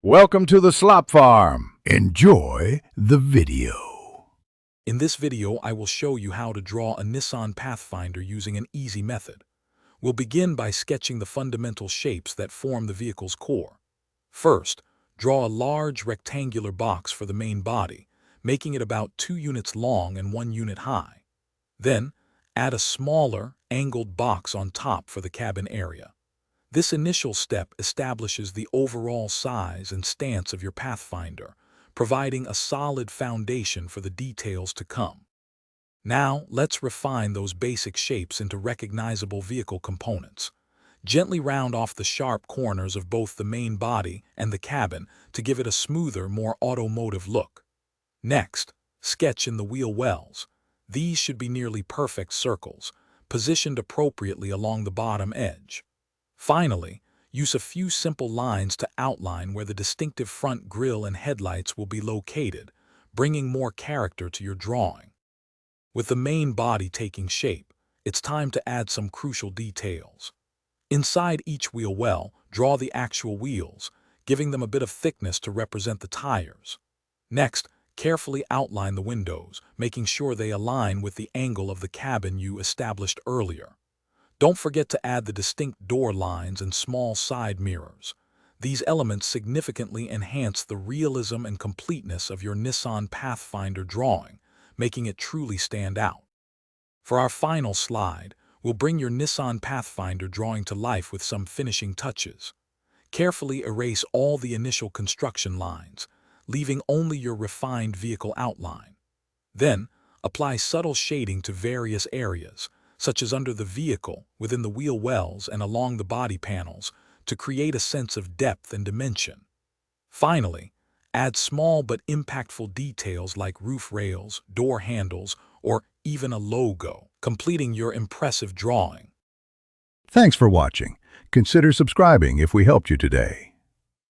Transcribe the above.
Welcome to the Slop Farm. Enjoy the video. In this video, I will show you how to draw a Nissan Pathfinder using an easy method. We'll begin by sketching the fundamental shapes that form the vehicle's core. First, draw a large rectangular box for the main body, making it about 2 units long and 1 unit high. Then, add a smaller, angled box on top for the cabin area. This initial step establishes the overall size and stance of your Pathfinder, providing a solid foundation for the details to come. Now, let's refine those basic shapes into recognizable vehicle components. Gently round off the sharp corners of both the main body and the cabin to give it a smoother, more automotive look. Next, sketch in the wheel wells. These should be nearly perfect circles, positioned appropriately along the bottom edge. Finally, use a few simple lines to outline where the distinctive front grille and headlights will be located, bringing more character to your drawing. With the main body taking shape, it's time to add some crucial details. Inside each wheel well, draw the actual wheels, giving them a bit of thickness to represent the tires. Next, carefully outline the windows, making sure they align with the angle of the cabin you established earlier. Don't forget to add the distinct door lines and small side mirrors. These elements significantly enhance the realism and completeness of your Nissan Pathfinder drawing, making it truly stand out. For our final slide, we'll bring your Nissan Pathfinder drawing to life with some finishing touches. Carefully erase all the initial construction lines, leaving only your refined vehicle outline. Then, apply subtle shading to various areas, such as under the vehicle, within the wheel wells, and along the body panels, to create a sense of depth and dimension. Finally, add small but impactful details like roof rails, door handles, or even a logo, completing your impressive drawing. Thanks for watching. Consider subscribing if we helped you today.